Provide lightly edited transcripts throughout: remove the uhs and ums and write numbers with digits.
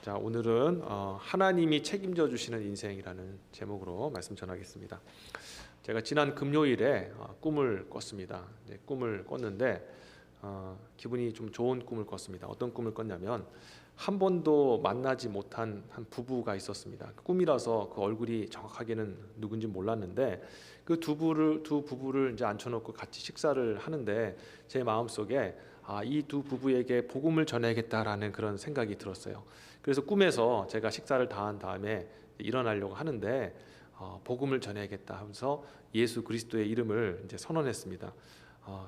자, 오늘은 하나님이 책임져 주시는 인생이라는 제목으로 말씀 전하겠습니다. 제가 지난 금요일에 꿈을 꿨습니다. 꿈을 꿨는데 기분이 좀 좋은 꿈을 꿨습니다. 어떤 꿈을 꿨냐면 한 번도 만나지 못한 한 부부가 있었습니다. 꿈이라서 그 얼굴이 정확하게는 누군지 몰랐는데 그 두 부부를 이제 앉혀놓고 같이 식사를 하는데 제 마음속에 이 두 부부에게 복음을 전해야겠다라는 그런 생각이 들었어요. 그래서 꿈에서 제가 식사를 다 한 다음에 일어나려고 하는데 복음을 전해야겠다 하면서 예수 그리스도의 이름을 이제 선언했습니다.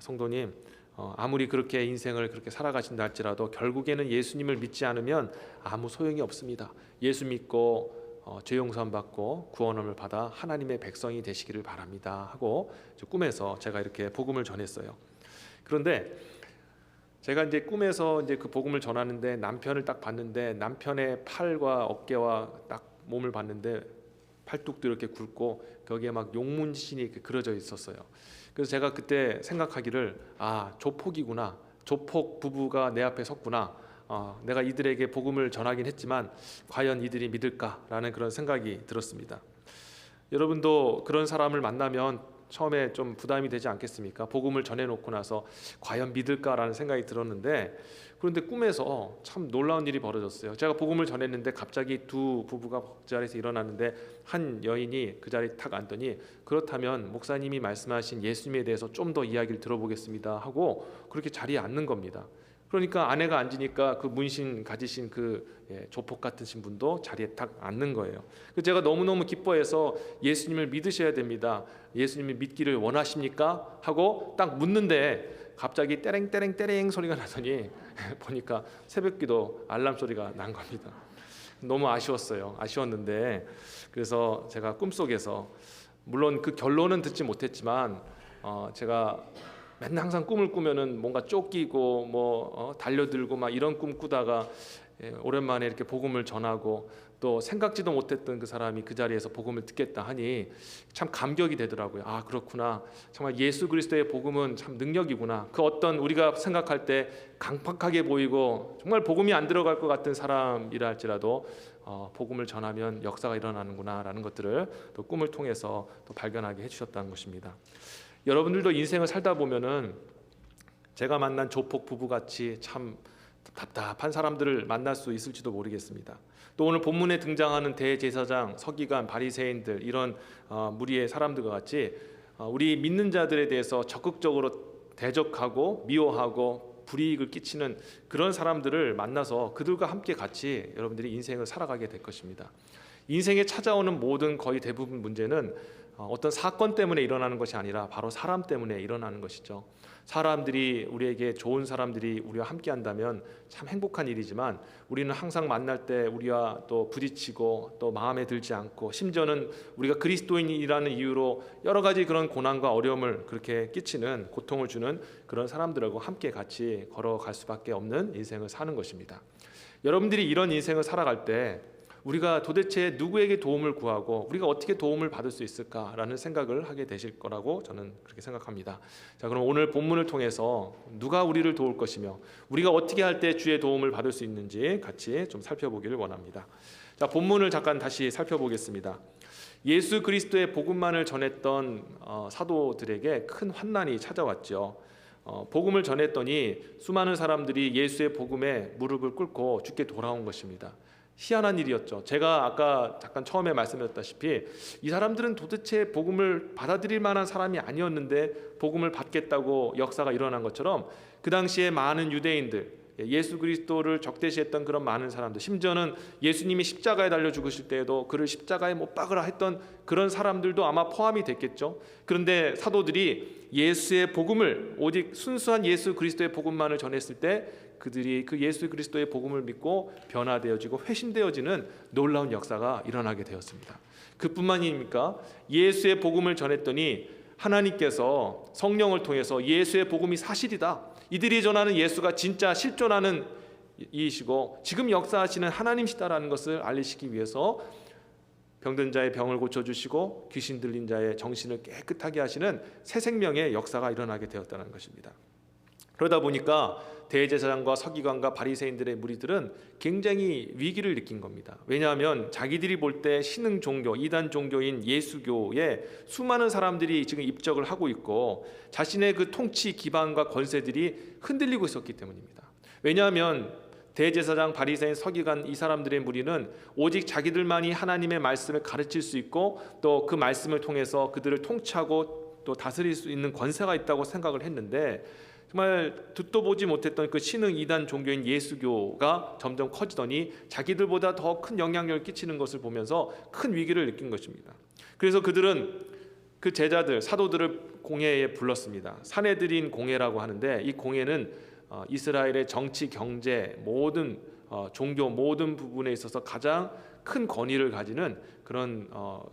성도님, 아무리 그렇게 인생을 그렇게 살아가신다 할지라도 결국에는 예수님을 믿지 않으면 아무 소용이 없습니다. 예수 믿고 죄 용서함 받고 구원함을 받아 하나님의 백성이 되시기를 바랍니다 하고 꿈에서 제가 이렇게 복음을 전했어요. 그런데 제가 이제 꿈에서 이제 그 복음을 전하는데 남편을 딱 봤는데 남편의 팔과 어깨와 딱 몸을 봤는데 팔뚝도 이렇게 굵고 거기에 막 용문신이 이렇게 그려져 있었어요. 그래서 제가 그때 생각하기를 조폭이구나, 조폭 부부가 내 앞에 섰구나. 내가 이들에게 복음을 전하긴 했지만 과연 이들이 믿을까라는 그런 생각이 들었습니다. 여러분도 그런 사람을 만나면 처음에 좀 부담이 되지 않겠습니까? 복음을 전해놓고 나서 과연 믿을까라는 생각이 들었는데, 그런데 꿈에서 참 놀라운 일이 벌어졌어요. 제가 복음을 전했는데 갑자기 두 부부가 그 자리에서 일어났는데 한 여인이 그 자리에 탁 앉더니 그렇다면 목사님이 말씀하신 예수님에 대해서 좀 더 이야기를 들어보겠습니다 하고 그렇게 자리에 앉는 겁니다. 그러니까 아내가 앉으니까 그 문신 가지신 조폭 같으신 분도 자리에 딱 앉는 거예요. 제가 너무너무 기뻐해서 예수님을 믿으셔야 됩니다, 예수님을 믿기를 원하십니까? 하고 딱 묻는데 갑자기 떼랭떼랭떼랭 소리가 나더니 보니까 새벽기도 알람 소리가 난 겁니다. 너무 아쉬웠는데 그래서 제가 꿈속에서 물론 그 결론은 듣지 못했지만 제가 맨날 항상 꿈을 꾸면은 뭔가 쫓기고 달려들고 막 이런 꿈 꾸다가 오랜만에 이렇게 복음을 전하고 또 생각지도 못했던 그 사람이 그 자리에서 복음을 듣겠다 하니 참 감격이 되더라고요. 그렇구나, 정말 예수 그리스도의 복음은 참 능력이구나. 그 어떤 우리가 생각할 때 강팍하게 보이고 정말 복음이 안 들어갈 것 같은 사람이라 할지라도 복음을 전하면 역사가 일어나는구나 라는 것들을 또 꿈을 통해서 또 발견하게 해주셨다는 것입니다. 여러분들도 인생을 살다 보면은 제가 만난 조폭 부부같이 참 답답한 사람들을 만날 수 있을지도 모르겠습니다. 또 오늘 본문에 등장하는 대제사장, 서기관, 바리새인들 이런 무리의 사람들과 같이 우리 믿는 자들에 대해서 적극적으로 대적하고 미워하고 불이익을 끼치는 그런 사람들을 만나서 그들과 함께 같이 여러분들이 인생을 살아가게 될 것입니다. 인생에 찾아오는 모든 거의 대부분 문제는 어떤 사건 때문에 일어나는 것이 아니라 바로 사람 때문에 일어나는 것이죠. 사람들이 우리에게 좋은 사람들이 우리와 함께 한다면 참 행복한 일이지만 우리는 항상 만날 때 우리와 또 부딪히고 또 마음에 들지 않고 심지어는 우리가 그리스도인이라는 이유로 여러 가지 그런 고난과 어려움을 그렇게 끼치는 고통을 주는 그런 사람들하고 함께 같이 걸어갈 수밖에 없는 인생을 사는 것입니다. 여러분들이 이런 인생을 살아갈 때 우리가 도대체 누구에게 도움을 구하고 우리가 어떻게 도움을 받을 수 있을까라는 생각을 하게 되실 거라고 저는 그렇게 생각합니다. 자, 그럼 오늘 본문을 통해서 누가 우리를 도울 것이며 우리가 어떻게 할 때 주의 도움을 받을 수 있는지 같이 좀 살펴보기를 원합니다. 자, 본문을 잠깐 다시 살펴보겠습니다. 예수 그리스도의 복음만을 전했던 사도들에게 큰 환난이 찾아왔죠. 복음을 전했더니 수많은 사람들이 예수의 복음에 무릎을 꿇고 주께 돌아온 것입니다. 희한한 일이었죠. 제가 아까 잠깐 처음에 말씀드렸다시피 이 사람들은 도대체 복음을 받아들일 만한 사람이 아니었는데 복음을 받겠다고 역사가 일어난 것처럼 그 당시에 많은 유대인들, 예수 그리스도를 적대시했던 그런 많은 사람들, 심지어는 예수님이 십자가에 달려 죽으실 때에도 그를 십자가에 못 박으라 했던 그런 사람들도 아마 포함이 됐겠죠. 그런데 사도들이 예수의 복음을, 오직 순수한 예수 그리스도의 복음만을 전했을 때 그들이 그 예수 그리스도의 복음을 믿고 변화되어지고 회심되어지는 놀라운 역사가 일어나게 되었습니다. 그뿐만입니까? 예수의 복음을 전했더니 하나님께서 성령을 통해서 예수의 복음이 사실이다, 이들이 전하는 예수가 진짜 실존하는 이이시고 지금 역사하시는 하나님이시다라는 것을 알리시기 위해서 병든 자의 병을 고쳐주시고 귀신 들린 자의 정신을 깨끗하게 하시는 새 생명의 역사가 일어나게 되었다는 것입니다. 그러다 보니까 대제사장과 서기관과 바리새인들의 무리들은 굉장히 위기를 느낀 겁니다. 왜냐하면 자기들이 볼 때 신흥 종교, 이단 종교인 예수교에 수많은 사람들이 지금 입적을 하고 있고 자신의 그 통치 기반과 권세들이 흔들리고 있었기 때문입니다. 왜냐하면 대제사장, 바리새인, 서기관 이 사람들의 무리는 오직 자기들만이 하나님의 말씀을 가르칠 수 있고 또 그 말씀을 통해서 그들을 통치하고 또 다스릴 수 있는 권세가 있다고 생각을 했는데 정말 듣도 보지 못했던 그 신흥 이단 종교인 예수교가 점점 커지더니 자기들보다 더 큰 영향력을 끼치는 것을 보면서 큰 위기를 느낀 것입니다. 그래서 그들은 그 제자들, 사도들을 공회에 불렀습니다. 사내들인 공회라고 하는데 이 공회는 이스라엘의 정치, 경제, 모든 종교 모든 부분에 있어서 가장 큰 권위를 가지는 그런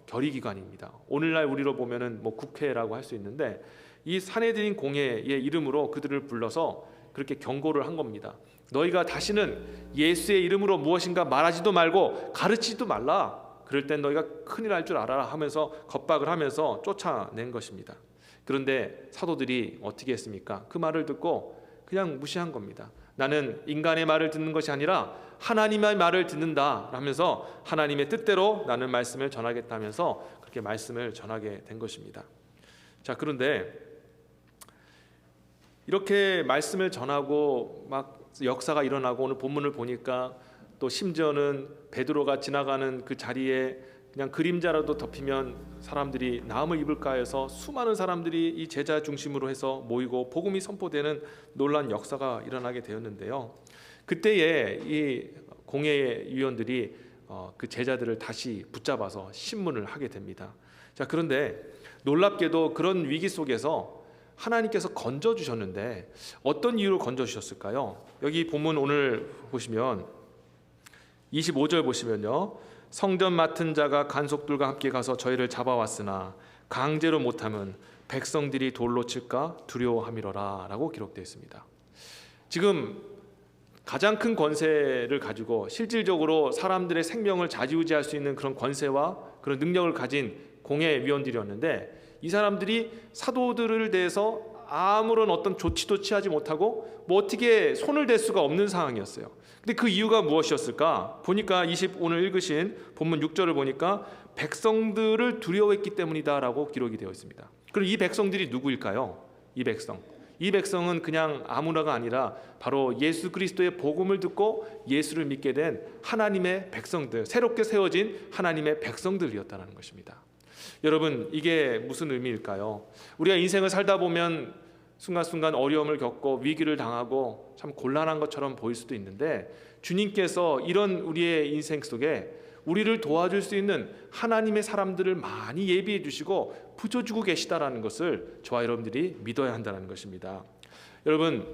결의기관입니다. 오늘날 우리로 보면은 뭐 국회라고 할 수 있는데 이 사내들인 공회의 이름으로 그들을 불러서 그렇게 경고를 한 겁니다. 너희가 다시는 예수의 이름으로 무엇인가 말하지도 말고 가르치지도 말라. 그럴 땐 너희가 큰일 날 줄 알아라 하면서 겁박을 하면서 쫓아낸 것입니다. 그런데 사도들이 어떻게 했습니까? 그 말을 듣고 그냥 무시한 겁니다. 나는 인간의 말을 듣는 것이 아니라 하나님의 말을 듣는다 하면서 하나님의 뜻대로 나는 말씀을 전하겠다면서 그렇게 말씀을 전하게 된 것입니다. 자, 그런데 이렇게 말씀을 전하고 막 역사가 일어나고 오늘 본문을 보니까 또 심지어는 베드로가 지나가는 그 자리에 그냥 그림자라도 덮이면 사람들이 나음을 입을까 해서 수많은 사람들이 이 제자 중심으로 해서 모이고 복음이 선포되는 놀라운 역사가 일어나게 되었는데요. 그때에 이 공회의 위원들이 그 제자들을 다시 붙잡아서 신문을 하게 됩니다. 자, 그런데 놀랍게도 그런 위기 속에서 하나님께서 건져주셨는데 어떤 이유로 건져주셨을까요? 여기 본문 오늘 보시면 25절 보시면요, 성전 맡은 자가 간속들과 함께 가서 저희를 잡아왔으나 강제로 못하면 백성들이 돌로 칠까 두려워함이로라 라고 기록되어 있습니다. 지금 가장 큰 권세를 가지고 실질적으로 사람들의 생명을 좌지우지할 수 있는 그런 권세와 그런 능력을 가진 공회위원들이었는데 이 사람들이 사도들을 대해서 아무런 어떤 조치도 취하지 못하고 뭐 어떻게 손을 댈 수가 없는 상황이었어요. 근데 그 이유가 무엇이었을까? 보니까 오늘 읽으신 본문 6절을 보니까 백성들을 두려워했기 때문이다라고 기록이 되어 있습니다. 그럼 이 백성들이 누구일까요? 이 백성은 그냥 아무나가 아니라 바로 예수 그리스도의 복음을 듣고 예수를 믿게 된 하나님의 백성들, 새롭게 세워진 하나님의 백성들이었다는 것입니다. 여러분, 이게 무슨 의미일까요? 우리가 인생을 살다 보면 순간순간 어려움을 겪고 위기를 당하고 참 곤란한 것처럼 보일 수도 있는데 주님께서 이런 우리의 인생 속에 우리를 도와줄 수 있는 하나님의 사람들을 많이 예비해 주시고 붙여주고 계시다라는 것을 저와 여러분들이 믿어야 한다는 것입니다. 여러분,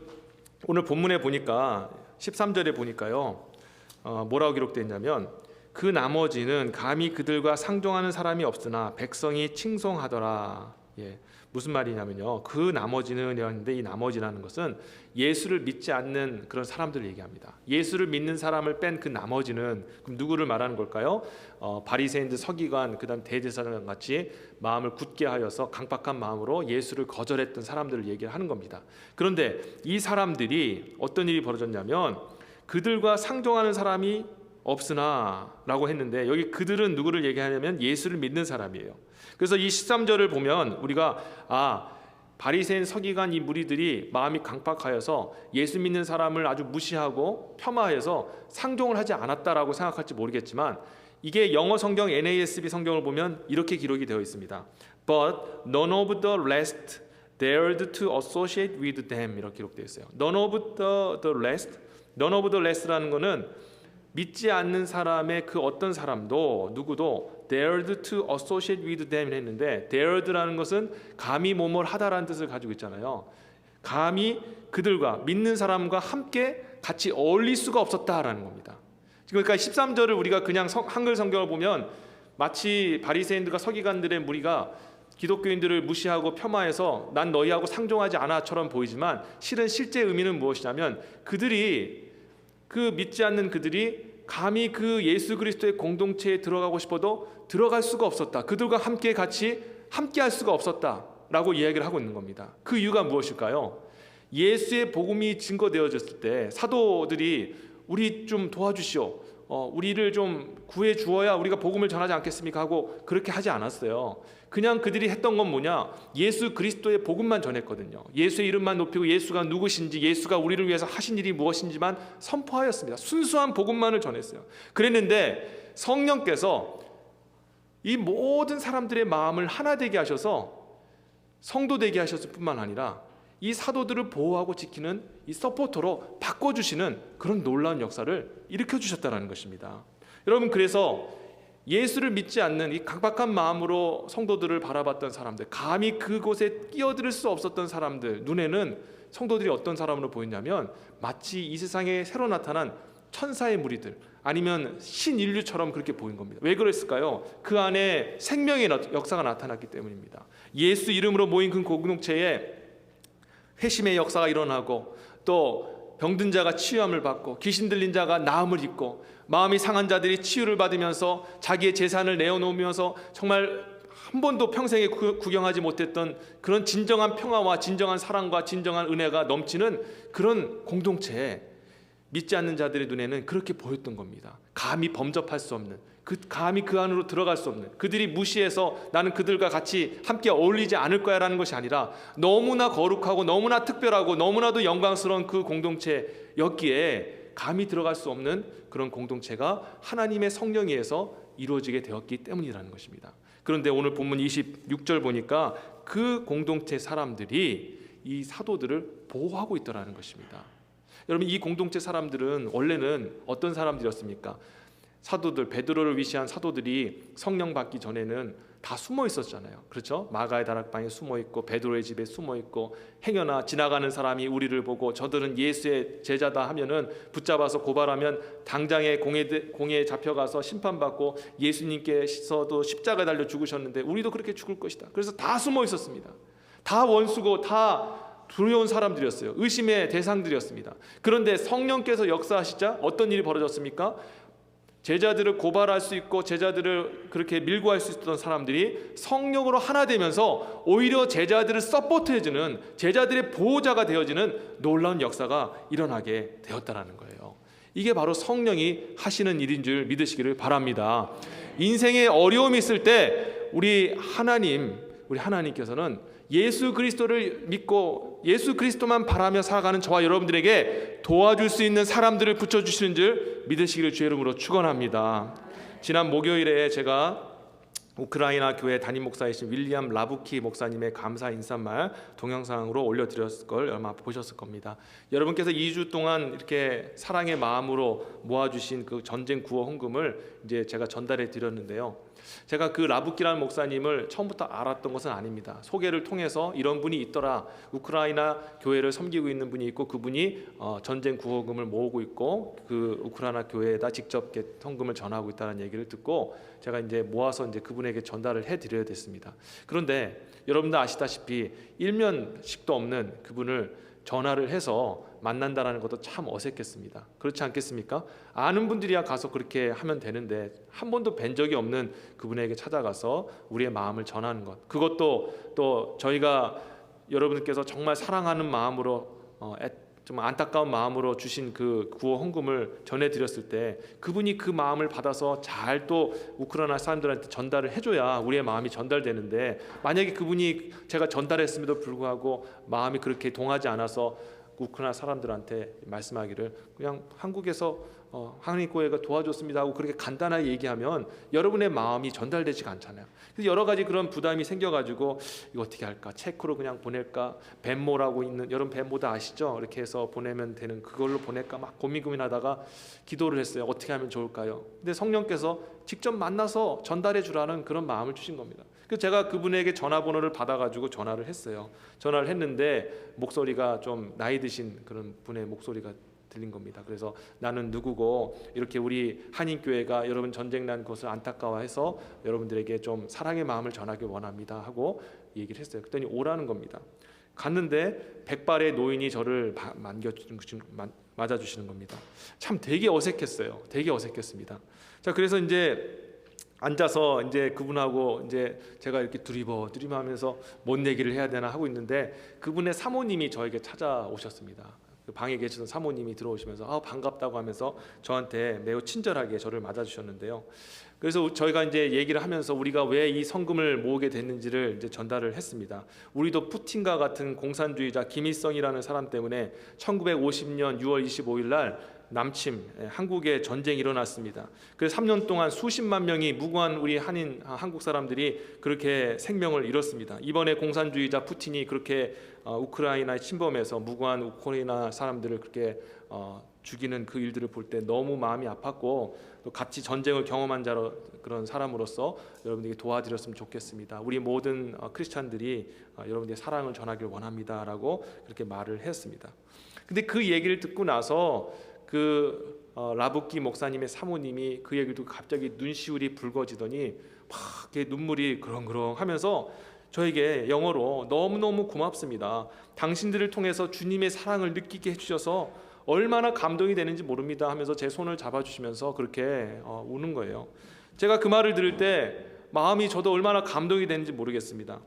오늘 본문에 보니까 13절에 보니까요, 뭐라고 기록되어 있냐면 그 나머지는 감히 그들과 상종하는 사람이 없으나 백성이 칭송하더라. 무슨 말이냐면요, 그 나머지는 이라는데 이 나머지라는 것은 예수를 믿지 않는 그런 사람들을 얘기합니다. 예수를 믿는 사람을 뺀 그 나머지는 그럼 누구를 말하는 걸까요? 바리새인들, 서기관, 그다음 대제사장 같이 마음을 굳게 하여서 강박한 마음으로 예수를 거절했던 사람들을 얘기를 하는 겁니다. 그런데 이 사람들이 어떤 일이 벌어졌냐면 그들과 상종하는 사람이 없으나 라고 했는데 여기 그들은 누구를 얘기하냐면 예수를 믿는 사람이에요. 그래서 이 13절을 보면 우리가 바리새인, 서기관 이 무리들이 마음이 강박하여서 예수 믿는 사람을 아주 무시하고 폄하해서 상종을 하지 않았다라고 생각할지 모르겠지만 이게 영어 성경 NASB 성경을 보면 이렇게 기록이 되어 있습니다. But none of the rest dared to associate with them 이렇게 기록되어 있어요. None of the rest라는 거는 믿지 않는 사람의 그 어떤 사람도 누구도 dared to associate with them 했는데 dared라는 것은 감히 뭐뭘 하다라는 뜻을 가지고 있잖아요. 감히 그들과 믿는 사람과 함께 같이 어울릴 수가 없었다라는 겁니다. 그러니까 13절을 우리가 그냥 한글 성경을 보면 마치 바리새인들과 서기관들의 무리가 기독교인들을 무시하고 폄하해서 난 너희하고 상종하지 않아처럼 보이지만 실제 의미는 무엇이냐면 그들이 그 믿지 않는 그들이 감히 그 예수 그리스도의 공동체에 들어가고 싶어도 들어갈 수가 없었다. 그들과 함께 할 수가 없었다라고 이야기를 하고 있는 겁니다. 그 이유가 무엇일까요? 예수의 복음이 증거되어졌을 때 사도들이 우리 좀 도와주시오, 우리를 좀 구해 주어야 우리가 복음을 전하지 않겠습니까 하고 그렇게 하지 않았어요. 그냥 그들이 했던 건 뭐냐, 예수 그리스도의 복음만 전했거든요. 예수의 이름만 높이고 예수가 누구신지, 예수가 우리를 위해서 하신 일이 무엇인지만 선포하였습니다. 순수한 복음만을 전했어요. 그랬는데 성령께서 이 모든 사람들의 마음을 하나 되게 하셔서 성도 되게 하셨을 뿐만 아니라 이 사도들을 보호하고 지키는 이 서포터로 바꿔주시는 그런 놀라운 역사를 일으켜주셨다는 것입니다. 여러분, 그래서 예수를 믿지 않는 이 각박한 마음으로 성도들을 바라봤던 사람들, 감히 그곳에 끼어들 수 없었던 사람들 눈에는 성도들이 어떤 사람으로 보였냐면 마치 이 세상에 새로 나타난 천사의 무리들, 아니면 신인류처럼 그렇게 보인 겁니다. 왜 그랬을까요? 그 안에 생명의 역사가 나타났기 때문입니다. 예수 이름으로 모인 그 공동체에 회심의 역사가 일어나고, 또 병든 자가 치유함을 받고, 귀신 들린 자가 나음을 입고, 마음이 상한 자들이 치유를 받으면서 자기의 재산을 내어놓으면서 정말 한 번도 평생에 구경하지 못했던 그런 진정한 평화와 진정한 사랑과 진정한 은혜가 넘치는 그런 공동체에 믿지 않는 자들의 눈에는 그렇게 보였던 겁니다. 감히 범접할 수 없는, 감히 그 안으로 들어갈 수 없는, 그들이 무시해서 나는 그들과 같이 함께 어울리지 않을 거야 라는 것이 아니라 너무나 거룩하고 너무나 특별하고 너무나도 영광스러운 그 공동체였기에 감히 들어갈 수 없는 그런 공동체가 하나님의 성령에 의해서 이루어지게 되었기 때문이라는 것입니다. 그런데 오늘 본문 26절 보니까 그 공동체 사람들이 이 사도들을 보호하고 있더라는 것입니다. 여러분, 이 공동체 사람들은 원래는 어떤 사람들이었습니까? 사도들, 베드로를 위시한 사도들이 성령 받기 전에는 다 숨어 있었잖아요. 그렇죠? 마가의 다락방에 숨어 있고, 베드로의 집에 숨어 있고, 행여나 지나가는 사람이 우리를 보고 저들은 예수의 제자다 하면은 붙잡아서 고발하면 당장에 공회에 잡혀가서 심판받고, 예수님께서도 십자가에 달려 죽으셨는데 우리도 그렇게 죽을 것이다. 그래서 다 숨어 있었습니다. 다 원수고 다 두려운 사람들이었어요. 의심의 대상들이었습니다. 그런데 성령께서 역사하시자 어떤 일이 벌어졌습니까? 제자들을 고발할 수 있고 제자들을 그렇게 밀고할 수 있었던 사람들이 성령으로 하나 되면서 오히려 제자들을 서포트해주는, 제자들의 보호자가 되어지는 놀라운 역사가 일어나게 되었다는 거예요. 이게 바로 성령이 하시는 일인 줄 믿으시기를 바랍니다. 인생에 어려움이 있을 때 우리 하나님께서는 예수 그리스도를 믿고 예수 그리스도만 바라며 살아가는 저와 여러분들에게 도와줄 수 있는 사람들을 붙여주시는 줄 믿으시기를 주의 이름으로 축원합니다. 지난 목요일에 제가 우크라이나 교회 담임 목사이신 윌리엄 라부키 목사님의 감사 인사말 동영상으로 올려드렸을 걸 아마 보셨을 겁니다. 여러분께서 2주 동안 이렇게 사랑의 마음으로 모아주신 그 전쟁 구호 헌금을 이제 제가 전달해 드렸는데요. 제가 그 라부키라는 목사님을 처음부터 알았던 것은 아닙니다. 소개를 통해서 이런 분이 있더라, 우크라이나 교회를 섬기고 있는 분이 있고 그분이 전쟁 구호금을 모으고 있고 그 우크라이나 교회에다 직접 헌금을 전하고 있다는 얘기를 듣고 제가 이제 모아서 이제 그분에게 전달을 해드려야 됐습니다. 그런데 여러분들 아시다시피 일면식도 없는 그분을 전화를 해서 만난다라는 것도 참 어색했습니다. 그렇지 않겠습니까? 아는 분들이야 가서 그렇게 하면 되는데 한 번도 뵌 적이 없는 그분에게 찾아가서 우리의 마음을 전하는 것, 그것도 또 저희가 여러분께서 정말 사랑하는 마음으로 좀 안타까운 마음으로 주신 그 구호 헌금을 전해드렸을 때 그분이 그 마음을 받아서 잘 또 우크라이나 사람들한테 전달을 해줘야 우리의 마음이 전달되는데, 만약에 그분이 제가 전달했음에도 불구하고 마음이 그렇게 동하지 않아서 우크라이나 사람들한테 말씀하기를 그냥 한국에서 하나님 교회가 도와줬습니다 하고 그렇게 간단하게 얘기하면 여러분의 마음이 전달되지가 않잖아요. 그래서 여러 가지 그런 부담이 생겨가지고 이거 어떻게 할까? 체크로 그냥 보낼까? 벤모라고 있는, 여러분 벤모 다 아시죠? 이렇게 해서 보내면 되는 그걸로 보낼까 막 고민하다가 기도를 했어요. 어떻게 하면 좋을까요? 근데 성령께서 직접 만나서 전달해 주라는 그런 마음을 주신 겁니다. 그래서 제가 그분에게 전화번호를 받아가지고 전화를 했어요. 전화를 했는데 목소리가 좀 나이 드신 그런 분의 목소리가 들린 겁니다. 그래서 나는 누구고 이렇게 우리 한인교회가 여러분 전쟁 난 것을 안타까워해서 여러분들에게 좀 사랑의 마음을 전하기 원합니다 하고 얘기를 했어요. 그랬더니 오라는 겁니다. 갔는데 백발의 노인이 저를 맞아주시는 겁니다. 참 되게 어색했어요. 되게 어색했습니다. 자, 그래서 이제 앉아서 이제 그분하고 이제 제가 이렇게 두리번하면서 뭔 얘기를 해야 되나 하고 있는데 그분의 사모님이 저에게 찾아오셨습니다. 그 방에 계시던 사모님이 들어오시면서 반갑다고 하면서 저한테 매우 친절하게 저를 맞아주셨는데요. 그래서 저희가 이제 얘기를 하면서 우리가 왜 이 성금을 모으게 됐는지를 이제 전달을 했습니다. 우리도 푸틴과 같은 공산주의자 김일성이라는 사람 때문에 1950년 6월 25일 날 남침 한국에 전쟁이 일어났습니다. 그래서 3년 동안 수십만 명이 무고한 우리 한국 사람들이 그렇게 생명을 잃었습니다. 이번에 공산주의자 푸틴이 그렇게 우크라이나에 침범해서 무고한 우크라이나 사람들을 그렇게 죽이는 그 일들을 볼 때 너무 마음이 아팠고 또 같이 전쟁을 경험한 그런 사람으로서 여러분들에게 도와드렸으면 좋겠습니다. 우리 모든 크리스찬들이 여러분들의 사랑을 전하길 원합니다라고 그렇게 말을 했습니다. 근데 그 얘기를 듣고 나서 라부키 목사님의 사모님이 그 얘기를 듣고 갑자기 눈시울이 붉어지더니 막 이렇게 눈물이 그렁그렁하면서 저에게 영어로 너무너무 고맙습니다. 당신들을 통해서 주님의 사랑을 느끼게 해주셔서 얼마나 감동이 되는지 모릅니다 하면서 제 손을 잡아주시면서 그렇게 우는 거예요. 제가 그 말을 들을 때 마음이 저도 얼마나 감동이 되는지 모르겠습니다.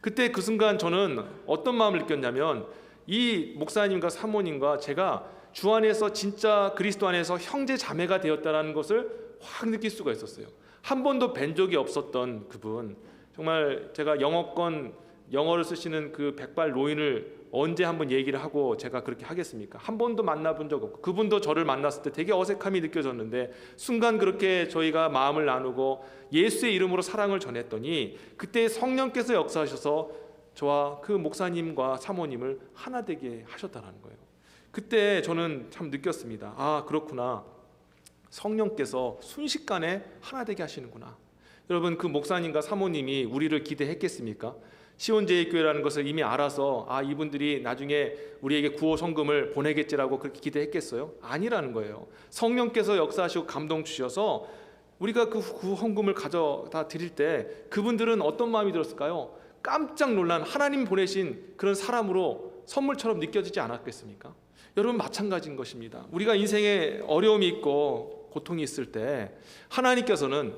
그때 그 순간 저는 어떤 마음을 느꼈냐면 이 목사님과 사모님과 제가 주 안에서 진짜 그리스도 안에서 형제 자매가 되었다는 것을 확 느낄 수가 있었어요. 한 번도 뵌 적이 없었던 그분, 정말 제가 영어를 쓰시는 그 백발 노인을 언제 한번 얘기를 하고 제가 그렇게 하겠습니까? 한 번도 만나본 적 없고 그분도 저를 만났을 때 되게 어색함이 느껴졌는데 순간 그렇게 저희가 마음을 나누고 예수의 이름으로 사랑을 전했더니 그때 성령께서 역사하셔서 저와 그 목사님과 사모님을 하나 되게 하셨다는 거예요. 그때 저는 참 느꼈습니다. 그렇구나. 성령께서 순식간에 하나 되게 하시는구나. 여러분, 그 목사님과 사모님이 우리를 기대했겠습니까? 시온제일교회라는 것을 이미 알아서 이분들이 나중에 우리에게 구호 성금을 보내겠지라고 그렇게 기대했겠어요? 아니라는 거예요. 성령께서 역사하시고 감동 주셔서 우리가 그 구호 성금을 가져다 드릴 때 그분들은 어떤 마음이 들었을까요? 깜짝 놀란 하나님 보내신 그런 사람으로 선물처럼 느껴지지 않았겠습니까? 여러분, 마찬가지인 것입니다. 우리가 인생에 어려움이 있고 고통이 있을 때 하나님께서는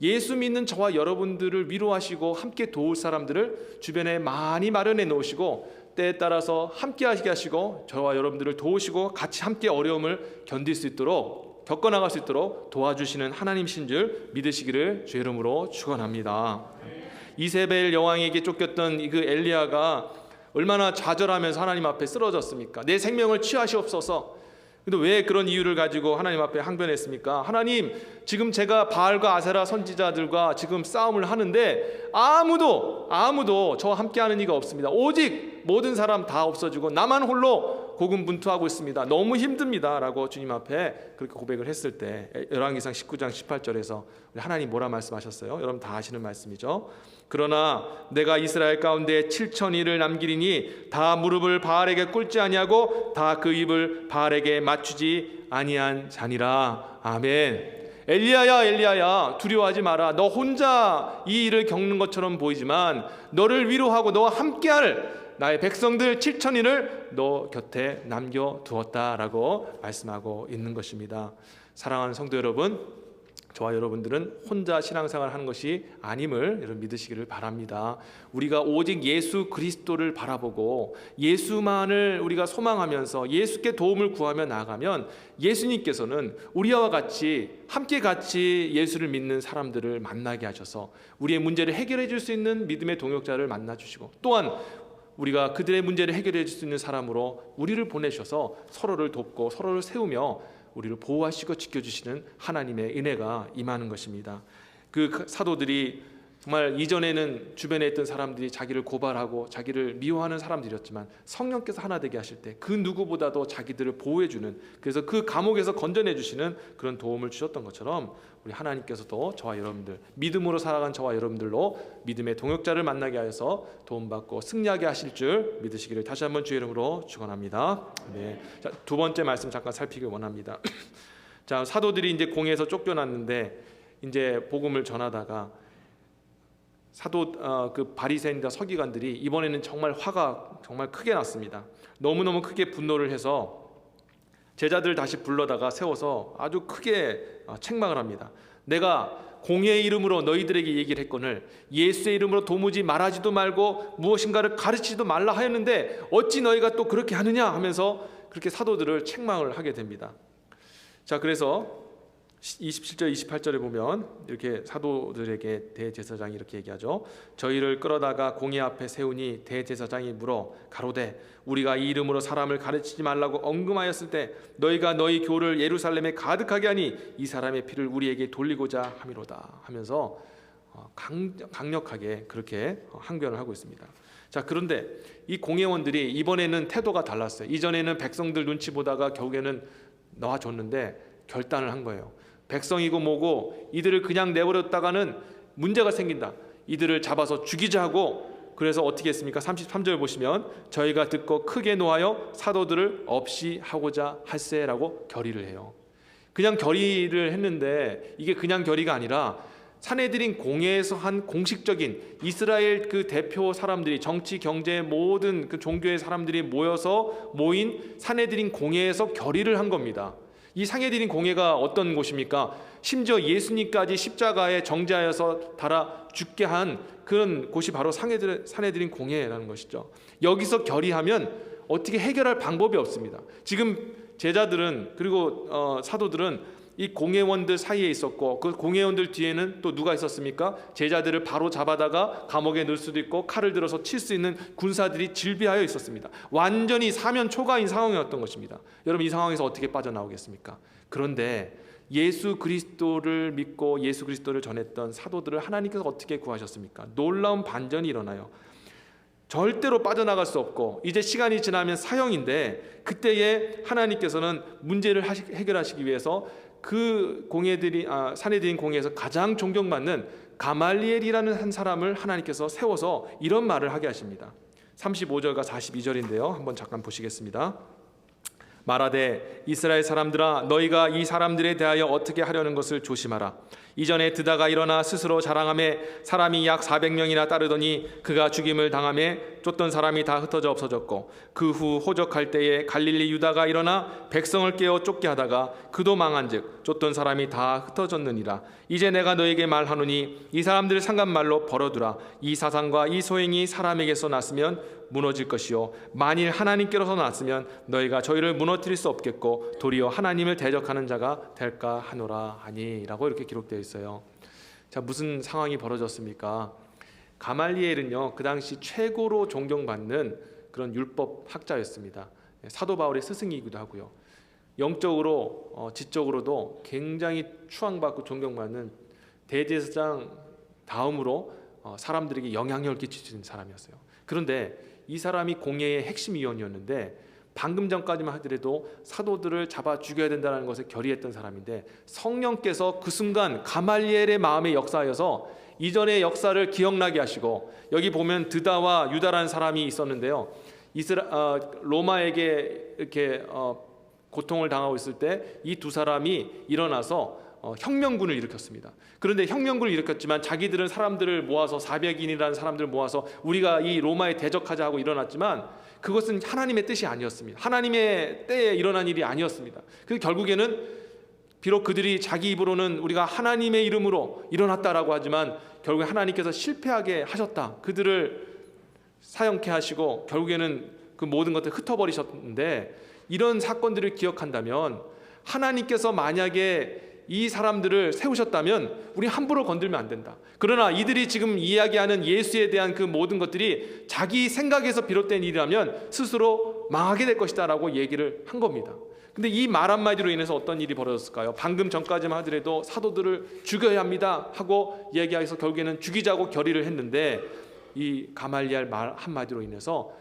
예수 믿는 저와 여러분들을 위로하시고 함께 도울 사람들을 주변에 많이 마련해 놓으시고 때에 따라서 함께 하시게 하시고 저와 여러분들을 도우시고 같이 함께 어려움을 견딜 수 있도록 겪어나갈 수 있도록 도와주시는 하나님이신 줄 믿으시기를 주 이름으로 축원합니다. 이세벨 여왕에게 쫓겼던 그 엘리야가 얼마나 좌절하면서 하나님 앞에 쓰러졌습니까? 내 생명을 취하시옵소서. 근데 왜 그런 이유를 가지고 하나님 앞에 항변했습니까? 하나님, 지금 제가 바알과 아세라 선지자들과 지금 싸움을 하는데 아무도 저와 함께하는 이가 없습니다. 오직 모든 사람 다 없어지고 나만 홀로 고군분투하고 있습니다. 너무 힘듭니다 라고 주님 앞에 그렇게 고백을 했을 때 열왕기상 19장 18절에서 하나님 뭐라 말씀하셨어요? 여러분 다 아시는 말씀이죠. 그러나 내가 이스라엘 가운데 7,000일을 남기리니 다 무릎을 바알에게 꿇지 아니하고 다 그 입을 바알에게 맞추지 아니한 자니라. 아멘. 엘리야야, 두려워하지 마라. 너 혼자 이 일을 겪는 것처럼 보이지만 너를 위로하고 너와 함께할 나의 백성들 7,000일을 너 곁에 남겨두었다라고 말씀하고 있는 것입니다. 사랑하는 성도 여러분, 저와 여러분들은 혼자 신앙생활을 하는 것이 아님을 여러분 믿으시기를 바랍니다. 우리가 오직 예수 그리스도를 바라보고 예수만을 우리가 소망하면서 예수께 도움을 구하며 나아가면 예수님께서는 우리와 같이 함께 같이 예수를 믿는 사람들을 만나게 하셔서 우리의 문제를 해결해 줄 수 있는 믿음의 동역자를 만나 주시고 또한 우리가 그들의 문제를 해결해 줄 수 있는 사람으로 우리를 보내셔서 서로를 돕고 서로를 세우며 우리를 보호하시고 지켜주시는 하나님의 은혜가 임하는 것입니다. 그 사도들이 정말 이전에는 주변에 있던 사람들이 자기를 고발하고 자기를 미워하는 사람들이었지만 성령께서 하나 되게 하실 때 그 누구보다도 자기들을 보호해주는, 그래서 그 감옥에서 건져내주시는 그런 도움을 주셨던 것처럼 우리 하나님께서도 저와 여러분들, 믿음으로 살아간 저와 여러분들로 믿음의 동역자를 만나게 하여서 도움받고 승리하게 하실 줄 믿으시기를 다시 한번 주의 이름으로 축원합니다. 네. 자, 두 번째 말씀 잠깐 살피길 원합니다. 자, 사도들이 이제 공회에서 쫓겨났는데 이제 복음을 전하다가 그 바리새인과 서기관들이 이번에는 정말 화가 정말 크게 났습니다. 너무너무 크게 분노를 해서 제자들 다시 불러다가 세워서 아주 크게 책망을 합니다. 내가 공예의 이름으로 너희들에게 얘기를 했거늘 예수의 이름으로 도무지 말하지도 말고 무엇인가를 가르치지도 말라 하였는데 어찌 너희가 또 그렇게 하느냐 하면서 그렇게 사도들을 책망을 하게 됩니다. 자, 그래서 27절 28절에 보면 이렇게 사도들에게 대제사장이 이렇게 얘기하죠. 저희를 끌어다가 공회 앞에 세우니 대제사장이 물어 가로되 우리가 이 이름으로 사람을 가르치지 말라고 언금하였을 때 너희가 너희 교를 예루살렘에 가득하게 하니 이 사람의 피를 우리에게 돌리고자 함이로다 하면서 강력하게 그렇게 항변을 하고 있습니다. 자, 그런데 이 공회원들이 이번에는 태도가 달랐어요. 이전에는 백성들 눈치 보다가 결국에는 놔줬는데 결단을 한 거예요. 백성이고 뭐고 이들을 그냥 내버렸다가는 문제가 생긴다. 이들을 잡아서 죽이자 하고, 그래서 어떻게 했습니까? 33절 보시면 저희가 듣고 크게 노하여 사도들을 없이 하고자 할세라고 결의를 해요. 그냥 결의를 했는데 이게 그냥 결의가 아니라 산헤드린 공회에서 한 공식적인 이스라엘 그 대표 사람들이, 정치 경제 모든 그 종교의 사람들이 모인 산헤드린 공회에서 결의를 한 겁니다. 이 산헤드린 공회가 어떤 곳입니까? 심지어 예수님까지 십자가에 정죄하여서 달아 죽게 한 그런 곳이 바로 산헤드린 공회라는 것이죠. 여기서 결의하면 어떻게 해결할 방법이 없습니다. 지금 제자들은 그리고 사도들은 이 공회원들 사이에 있었고 그 공회원들 뒤에는 또 누가 있었습니까? 제자들을 바로 잡아다가 감옥에 넣을 수도 있고 칼을 들어서 칠 수 있는 군사들이 질비하여 있었습니다. 완전히 사면 초가인 상황이었던 것입니다. 여러분, 이 상황에서 어떻게 빠져나오겠습니까? 그런데 예수 그리스도를 믿고 예수 그리스도를 전했던 사도들을 하나님께서 어떻게 구하셨습니까? 놀라운 반전이 일어나요. 절대로 빠져나갈 수 없고 이제 시간이 지나면 사형인데, 그때에 하나님께서는 문제를 해결하시기 위해서 그 공회들이 산헤드린 공회에서 가장 존경받는 가말리엘이라는 한 사람을 하나님께서 세워서 이런 말을 하게 하십니다. 35절과 42절인데요. 한번 잠깐 보시겠습니다. 말하되 이스라엘 사람들아 너희가 이 사람들에 대하여 어떻게 하려는 것을 조심하라. 이전에 드다가 일어나 스스로 자랑하며 사람이 약 400명이나 따르더니 그가 죽임을 당하며 쫓던 사람이 다 흩어져 없어졌고 그 후 호적할 때에 갈릴리 유다가 일어나 백성을 깨어 쫓게 하다가 그도 망한즉 쫓던 사람이 다 흩어졌느니라. 이제 내가 너에게 말하노니 이 사람들을 상간말로 벌어두라. 이 사상과 이 소행이 사람에게서 났으면 무너질 것이요 만일 하나님께로서 났으면 너희가 저희를 무너뜨릴 수 없겠고 도리어 하나님을 대적하는 자가 될까 하노라 하니라고 이렇게 기록되어 있어요. 자, 무슨 상황이 벌어졌습니까? 가말리엘은요 그 당시 최고로 존경받는 그런 율법 학자였습니다. 사도 바울의 스승이기도 하고요. 영적으로 지적으로도 굉장히 추앙받고 존경받는 대제사장 다음으로 사람들에게 영향력을 끼치는 사람이었어요. 그런데 이 사람이 공회의 핵심 위원이었는데 방금 전까지만 하더라도 사도들을 잡아 죽여야 된다는 것을 결의했던 사람인데 성령께서 그 순간 가말리엘의 마음의 역사여서 이전의 역사를 기억나게 하시고, 여기 보면 드다와 유다라는 사람이 있었는데요. 로마에게 이렇게 고통을 당하고 있을 때 이 두 사람이 일어나서 혁명군을 일으켰습니다. 그런데 혁명군을 일으켰지만 자기들은 사람들을 모아서 400인이라는 사람들을 모아서 우리가 이 로마에 대적하자 하고 일어났지만 그것은 하나님의 뜻이 아니었습니다. 하나님의 때에 일어난 일이 아니었습니다. 그 결국에는 비록 그들이 자기 입으로는 우리가 하나님의 이름으로 일어났다라고 하지만 결국에 하나님께서 실패하게 하셨다. 그들을 사형케 하시고 결국에는 그 모든 것들을 흩어버리셨는데, 이런 사건들을 기억한다면 하나님께서 만약에 이 사람들을 세우셨다면 우리 함부로 건들면 안 된다. 그러나 이들이 지금 이야기하는 예수에 대한 그 모든 것들이 자기 생각에서 비롯된 일이라면 스스로 망하게 될 것이다 라고 얘기를 한 겁니다. 근데 이 말 한마디로 인해서 어떤 일이 벌어졌을까요? 방금 전까지만 하더라도 사도들을 죽여야 합니다 하고 얘기해서 결국에는 죽이자고 결의를 했는데 이 가말리엘 말 한마디로 인해서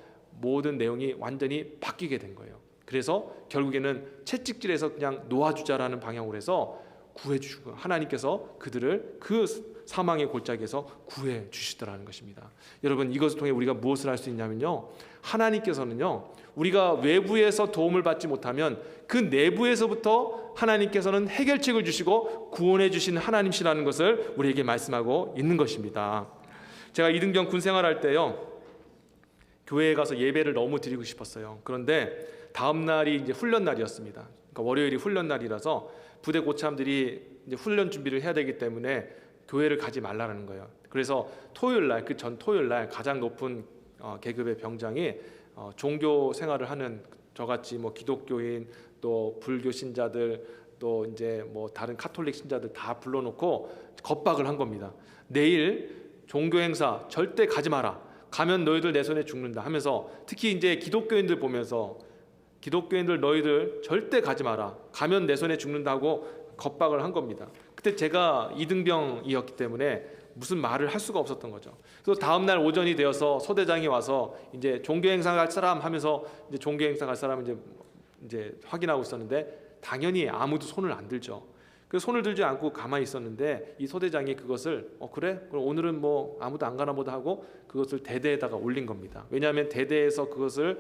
모든 내용이 완전히 바뀌게 된 거예요. 그래서 결국에는 채찍질해서 그냥 놓아주자라는 방향으로 해서 구해주시고 하나님께서 그들을 그 사망의 골짜기에서 구해주시더라는 것입니다. 여러분, 이것을 통해 우리가 무엇을 할 수 있냐면요, 하나님께서는요 우리가 외부에서 도움을 받지 못하면 그 내부에서부터 하나님께서는 해결책을 주시고 구원해 주시는 하나님이시라는 것을 우리에게 말씀하고 있는 것입니다. 제가 이등병 군 생활할 때요 교회에 가서 예배를 너무 드리고 싶었어요. 그런데 다음 날이 이제 훈련 날이었습니다. 그러니까 월요일이 훈련 날이라서 부대 고참들이 이제 훈련 준비를 해야 되기 때문에 교회를 가지 말라는 거예요. 그래서 토요일 날, 그 전 토요일 날 가장 높은 계급의 병장이 종교 생활을 하는 저같이 뭐 기독교인 또 불교 신자들 또 이제 뭐 다른 카톨릭 신자들 다 불러놓고 겁박을 한 겁니다. 내일 종교 행사 절대 가지 마라. 가면 너희들 내 손에 죽는다 하면서, 특히 이제 기독교인들 보면서 기독교인들 너희들 절대 가지 마라. 가면 내 손에 죽는다고 겁박을 한 겁니다. 그때 제가 이등병이었기 때문에 무슨 말을 할 수가 없었던 거죠. 그래서 다음 날 오전이 되어서 소대장이 와서 이제 종교 행사 갈 사람 하면서 이제 종교 행사 갈 사람 이제 확인하고 있었는데 당연히 아무도 손을 안 들죠. 그래서 손을 들지 않고 가만히 있었는데 이 소대장이 그것을 그래? 그럼 오늘은 뭐 아무도 안 가나 보다 하고 그것을 대대에다가 올린 겁니다. 왜냐하면 대대에서 그것을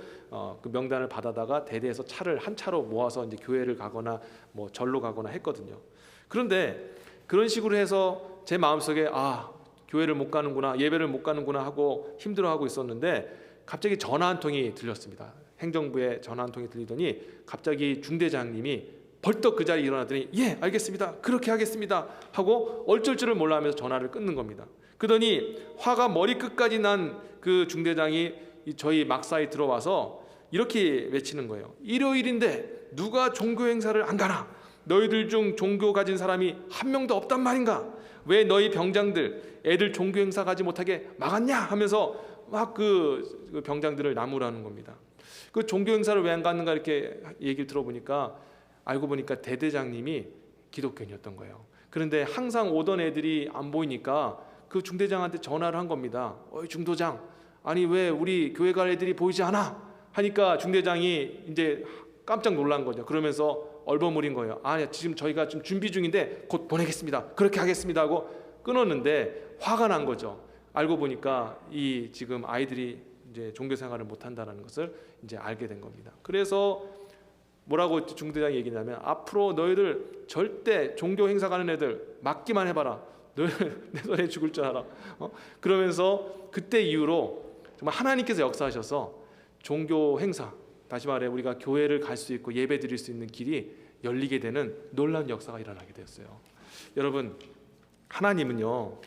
그 명단을 받아다가 대대에서 차를 한 차로 모아서 이제 교회를 가거나 뭐 절로 가거나 했거든요. 그런데 그런 식으로 해서 제 마음속에 교회를 못 가는구나, 예배를 못 가는구나 하고 힘들어하고 있었는데 갑자기 전화 한 통이 들렸습니다. 행정부에 전화 한 통이 들리더니 갑자기 중대장님이 벌떡 그 자리에 일어나더니 예 알겠습니다, 그렇게 하겠습니다 하고 어쩔 줄을 몰라 하면서 전화를 끊는 겁니다. 그러더니 화가 머리끝까지 난 그 중대장이 저희 막사에 들어와서 이렇게 외치는 거예요. 일요일인데 누가 종교 행사를 안 가나? 너희들 중 종교 가진 사람이 한 명도 없단 말인가? 왜 너희 병장들 애들 종교 행사 가지 못하게 막았냐? 하면서 막 그 병장들을 나무라는 겁니다. 그 종교 행사를 왜 안 갔는가 이렇게 얘기를 들어보니까 알고 보니까 대대장님이 기독교인이었던 거예요. 그런데 항상 오던 애들이 안 보이니까 그 중대장한테 전화를 한 겁니다. 어이 중도장, 아니 왜 우리 교회 갈 애들이 보이지 않아? 하니까 중대장이 이제 깜짝 놀란 거죠. 그러면서 얼버무린 거예요. 지금 저희가 좀 준비 중인데 곧 보내겠습니다, 그렇게 하겠습니다 하고 끊었는데 화가 난 거죠. 알고 보니까 이 지금 아이들이 이제 종교 생활을 못 한다는 것을 이제 알게 된 겁니다. 그래서 뭐라고 중대장이 얘기냐면 앞으로 너희들 절대 종교 행사 가는 애들 막기만 해봐라. 너희들 내 손에 죽을 줄 알아. 그러면서 그때 이후로 정말 하나님께서 역사하셔서 종교 행사, 다시 말해 우리가 교회를 갈 수 있고 예배 드릴 수 있는 길이 열리게 되는 놀라운 역사가 일어나게 되었어요. 여러분, 하나님은요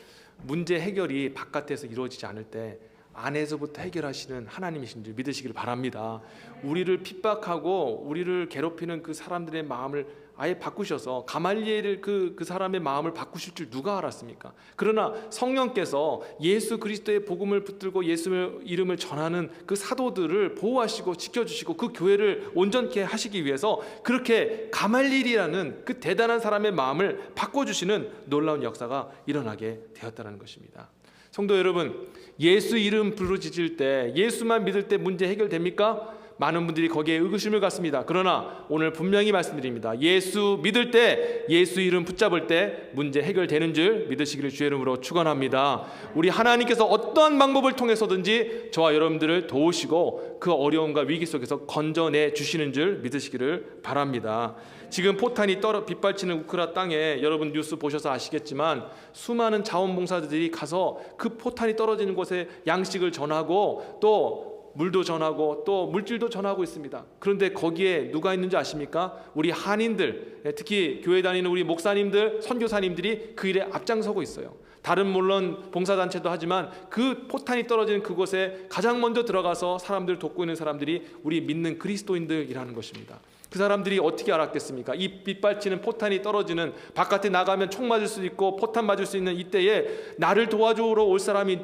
문제 해결이 바깥에서 이루어지지 않을 때 안에서부터 해결하시는 하나님이신 줄 믿으시기를 바랍니다. 우리를 핍박하고 우리를 괴롭히는 그 사람들의 마음을 아예 바꾸셔서 가말리엘을 그 사람의 마음을 바꾸실 줄 누가 알았습니까? 그러나 성령께서 예수 그리스도의 복음을 붙들고 예수의 이름을 전하는 그 사도들을 보호하시고 지켜주시고 그 교회를 온전케 하시기 위해서 그렇게 가말리엘이라는 그 대단한 사람의 마음을 바꿔주시는 놀라운 역사가 일어나게 되었다는 것입니다. 성도 여러분, 예수 이름 부르짖을 때, 예수만 믿을 때 문제 해결됩니까? 많은 분들이 거기에 의구심을 갖습니다. 그러나 오늘 분명히 말씀드립니다. 예수 믿을 때, 예수 이름 붙잡을 때 문제 해결되는 줄 믿으시기를 주의 이름으로 축원합니다. 우리 하나님께서 어떠한 방법을 통해서든지 저와 여러분들을 도우시고 그 어려움과 위기 속에서 건져내 주시는 줄 믿으시기를 바랍니다. 지금 포탄이 빗발치는 우크라 땅에 여러분 뉴스 보셔서 아시겠지만 수많은 자원봉사자들이 가서 그 포탄이 떨어지는 곳에 양식을 전하고 또 물도 전하고 또 물질도 전하고 있습니다. 그런데 거기에 누가 있는지 아십니까? 우리 한인들, 특히 교회 다니는 우리 목사님들, 선교사님들이 그 일에 앞장서고 있어요. 다른 물론 봉사단체도 하지만 그 포탄이 떨어지는 그곳에 가장 먼저 들어가서 사람들을 돕고 있는 사람들이 우리 믿는 그리스도인들이라는 것입니다. 그 사람들이 어떻게 알았겠습니까? 이 빗발치는 포탄이 떨어지는, 바깥에 나가면 총 맞을 수 있고 포탄 맞을 수 있는 이때에 나를 도와주러 올 사람이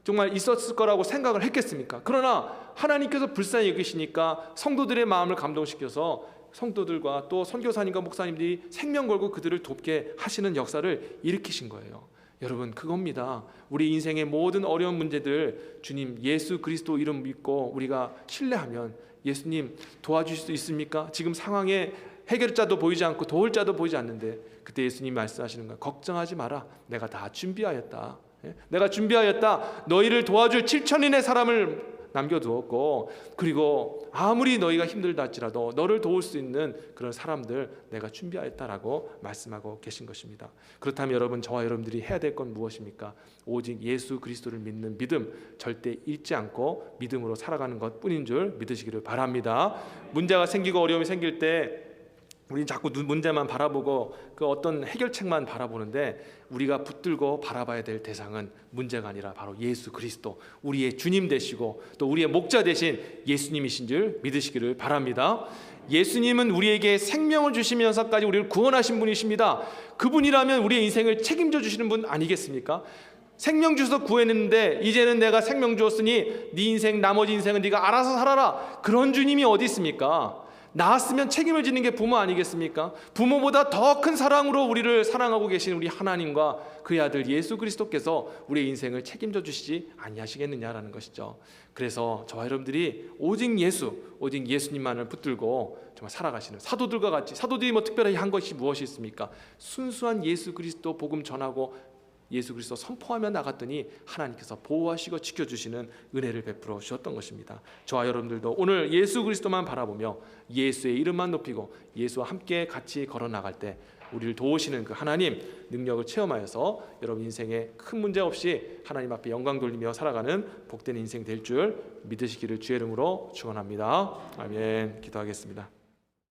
정말 있었을 거라고 생각을 했겠습니까? 그러나 하나님께서 불쌍히 여기시니까 성도들의 마음을 감동시켜서 성도들과 또 선교사님과 목사님들이 생명 걸고 그들을 돕게 하시는 역사를 일으키신 거예요. 여러분, 그겁니다. 우리 인생의 모든 어려운 문제들 주님 예수 그리스도 이름 믿고 우리가 신뢰하면 예수님 도와주실 수 있습니까? 지금 상황에 해결자도 보이지 않고 도울 자도 보이지 않는데 그때 예수님이 말씀하시는 거예요. 걱정하지 마라. 내가 다 준비하였다. 내가 준비하였다. 너희를 도와줄 7,000인의 사람을 남겨두었고 그리고 아무리 너희가 힘들다 할지라도 너를 도울 수 있는 그런 사람들 내가 준비하였다라고 말씀하고 계신 것입니다. 그렇다면 여러분, 저와 여러분들이 해야 될 건 무엇입니까? 오직 예수 그리스도를 믿는 믿음, 절대 잃지 않고 믿음으로 살아가는 것뿐인 줄 믿으시기를 바랍니다. 문제가 생기고 어려움이 생길 때 우리는 자꾸 문제만 바라보고 그 어떤 해결책만 바라보는데, 우리가 붙들고 바라봐야 될 대상은 문제가 아니라 바로 예수 그리스도, 우리의 주님 되시고 또 우리의 목자 되신 예수님이신 줄 믿으시기를 바랍니다. 예수님은 우리에게 생명을 주시면서까지 우리를 구원하신 분이십니다. 그분이라면 우리의 인생을 책임져 주시는 분 아니겠습니까? 생명 주셔서 구했는데 이제는 내가 생명 주었으니 네 인생, 나머지 인생은 네가 알아서 살아라, 그런 주님이 어디 있습니까? 낳았으면 책임을 지는 게 부모 아니겠습니까? 부모보다 더 큰 사랑으로 우리를 사랑하고 계신 우리 하나님과 그의 아들 예수 그리스도께서 우리의 인생을 책임져 주시지 아니하시겠느냐라는 것이죠. 그래서 저와 여러분들이 오직 예수님만을 붙들고 정말 살아가시는 사도들과 같이, 사도들이 뭐 특별히 한 것이 무엇이 있습니까? 순수한 예수 그리스도 복음 전하고 예수 그리스도 선포하며 나갔더니 하나님께서 보호하시고 지켜주시는 은혜를 베풀어 주셨던 것입니다. 저와 여러분들도 오늘 예수 그리스도만 바라보며 예수의 이름만 높이고 예수와 함께 같이 걸어 나갈 때 우리를 도우시는 그 하나님 능력을 체험하여서 여러분 인생에 큰 문제 없이 하나님 앞에 영광 돌리며 살아가는 복된 인생 될 줄 믿으시기를 주의 이름으로 축원합니다. 아멘. 기도하겠습니다.